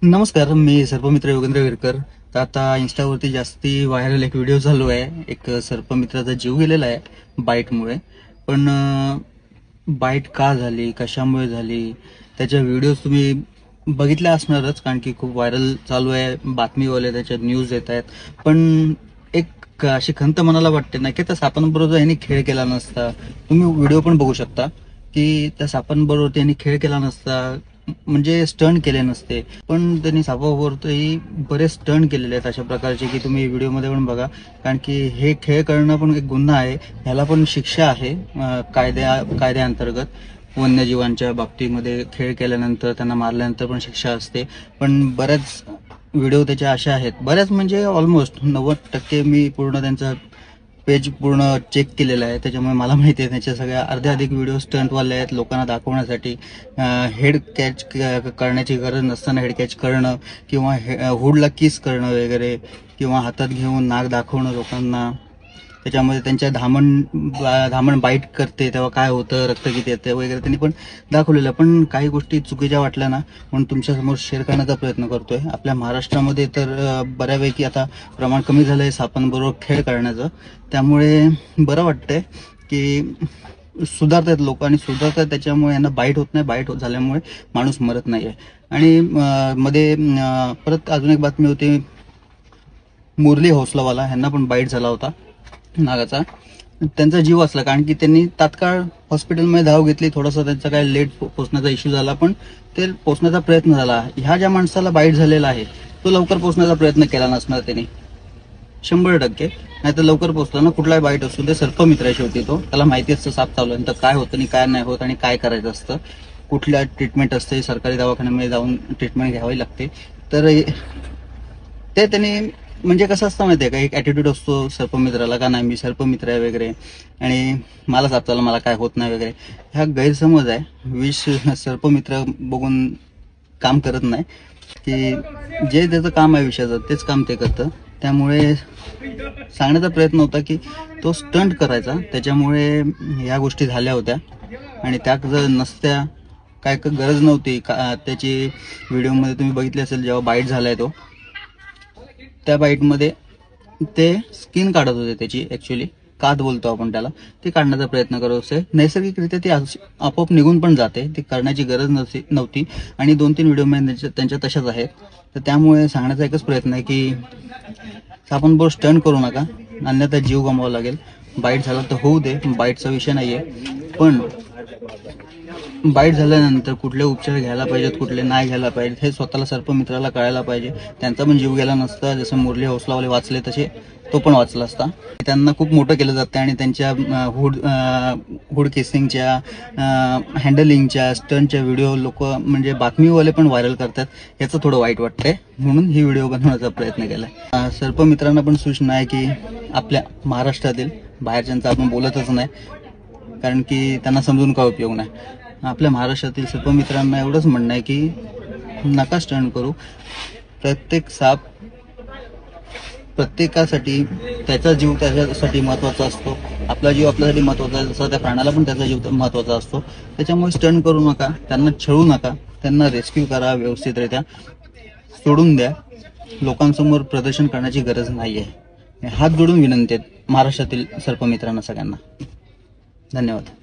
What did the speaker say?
नमस्कार, मी सर्पमित्र योगेंद्र विरकर. तर आता इंस्टावरती जास्ती व्हायरल एक व्हिडिओ चालू आहे. एक सर्पमित्राचा जीव गेलेला आहे बाईटमुळे. पण बाईट का झाली, कशामुळे झाली, त्याच्या व्हिडिओज तुम्ही बघितल्या असणारच, कारण की खूप व्हायरल चालू आहे. बातमीवाले त्याच्यात न्यूज येत आहेत. पण एक अशी खंत मनाला वाटते ना की त्या सापांबरोबर यांनी खेळ केला नसता. तुम्ही व्हिडिओ पण बघू शकता की त्या सापांबरोबर त्यांनी खेळ केला नसता, म्हणजे स्टंट केले नसते. पण त्यांनी सापावरती बरेच स्टंट केलेले आहेत अशा प्रकारचे की तुम्ही व्हिडिओमध्ये पण बघा. कारण की हे खेळ करणं पण एक गुन्हा आहे, ह्याला पण शिक्षा आहे कायद्याअंतर्गत. वन्यजीवांच्या बाबतीमध्ये खेळ केल्यानंतर त्यांना मारल्यानंतर पण शिक्षा असते. पण बऱ्याच व्हिडिओ त्याचे असे आहेत, बऱ्याच म्हणजे ऑलमोस्ट 90% मी पूर्ण त्यांचा पेज पूर्ण चेक केलेलं आहे. त्याच्यामुळे मला माहिती आहे त्याच्या सगळ्या अर्ध्या अधिक व्हिडिओ स्टंटवाले आहेत, लोकांना दाखवण्यासाठी. हेड कॅच करण्याची गरज नसताना हेड कॅच करणं, किंवा हुडला किस करणं वगैरे, किंवा हातात घेऊन नाक दाखवणं लोकांना. त्याच्यामध्ये त्यांच्या धामण बाईट करते तेव्हा काय होतं, रक्त किती येतं वगैरे त्यांनी पण दाखवलेलं. पण काही गोष्टी चुकीच्या वाटल्या ना, म्हणून तुमच्यासमोर शेअर करण्याचा प्रयत्न करतोय. आपल्या महाराष्ट्रामध्ये तर बऱ्यापैकी आता प्रमाण कमी झालं आहे सापांबरोबर खेळ करण्याचं. त्यामुळे बरं वाटतंय की सुधारतात लोक आणि सुधारतात, त्याच्यामुळे यांना बाईट होत नाही. बाईट झाल्यामुळे माणूस मरत नाही आहे. आणि मध्ये परत अजून एक बातमी होती, मुरली हौसलावाला ह्यांना पण बाईट झाला होता नागाचा. त्यांचा जीव वाचला कारण की त्यांनी तात्काळ हॉस्पिटलमध्ये धाव घेतली. थोडासा त्यांचा काय लेट पोचण्याचा इश्यू झाला, पण ते पोचण्याचा प्रयत्न झाला. ह्या ज्या माणसाला बाईट झालेला आहे तो लवकर पोचण्याचा प्रयत्न केला नसणार त्यांनी, 100%. नाही तर लवकर पोचला ना. कुठलाही बाईट असतो ते सर्पमित्राशी होती, तो त्याला माहिती असतं साप चावल्यानंतर काय होतं आणि काय नाही होत आणि काय करायचं असतं, कुठल्या ट्रीटमेंट असते. सरकारी दवाखान्यामध्ये जाऊन ट्रीटमेंट घ्यावी लागते. तर ते त्यांनी म्हणजे कसं असतं माहिती आहे का, एक ॲटिट्यूड असतो सर्पमित्राला, का नाही मी सर्पमित्र आहे वगैरे आणि मला साप चावला मला काय होत नाही वगैरे. हा गैरसमज आहे. विष सर्पमित्र बघून काम करत नाही, की जे त्याचं काम आहे विषयाचं तेच काम ते करतं. त्यामुळे सांगण्याचा प्रयत्न होता की तो स्टंट करायचा, त्याच्यामुळे ह्या गोष्टी झाल्या होत्या. आणि त्या जर नसत्या काय गरज नव्हती का. त्याची व्हिडिओमध्ये तुम्ही बघितली असेल, जेव्हा बाईट झालाय तो, त्या बाईटमध्ये ते स्किन काढत होते त्याची, ऍक्च्युली कात बोलतो आपण त्याला, ते काढण्याचा प्रयत्न करत होते. नैसर्गिकरित्या ती आपोआप निघून पण जाते, ती करण्याची गरज नव्हती. आणि 2-3 व्हिडिओ त्यांच्या तशाच आहेत. तर त्यामुळे सांगण्याचा एकच प्रयत्न आहे की आपण बरोबर स्टंट करू नका, अन्यथा जीव गमवावा लागेल. बाईट झाला तर होऊ दे, बाईटचा विषय नाहीये. पण बाईट झाल्यानंतर कुठले उपचार घ्यायला पाहिजेत, कुठले नाही घ्यायला पाहिजेत, हे स्वतःला सर्पमित्राला कळायला पाहिजे. त्यांचा पण जीव गेला नसता. जसं मुरली हौसलावाले वाचले तसे तो पण वाचला असता. त्यांना खूप मोठं केलं जातं आणि त्यांच्या हुड केसिंगच्या, हँडलिंगच्या, स्टंटच्या व्हिडिओ लोक म्हणजे बातमीवाले पण व्हायरल करतात. याचं थोडं वाईट वाटतंय, म्हणून ही व्हिडिओ बनवण्याचा प्रयत्न केलाय. सर्पमित्रांना पण सूचना आहे की आपल्या महाराष्ट्रातील बाहेरच्यांचं आपण बोलतच नाही, कारण की त्यांना समजून काय उपयोग नाही. आपल्या महाराष्ट्रातील सर्पमित्रांना एवढंच म्हणणं आहे की नका स्टंट करू. प्रत्येक साप प्रत्येकासाठी त्याचा जीव त्याच्यासाठी महत्वाचा असतो. आपला जीव आपल्यासाठी महत्वाचा आहे, जसं त्या प्राण्याला पण त्याचा जीव महत्वाचा असतो. त्याच्यामुळे स्टंट करू नका, त्यांना छळू नका, त्यांना रेस्क्यू करा व्यवस्थितरित्या, सोडून द्या. लोकांसमोर प्रदर्शन करण्याची गरज नाहीये. हात जोडून विनंती आहेत महाराष्ट्रातील सर्पमित्रांना सगळ्यांना. धन्यवाद.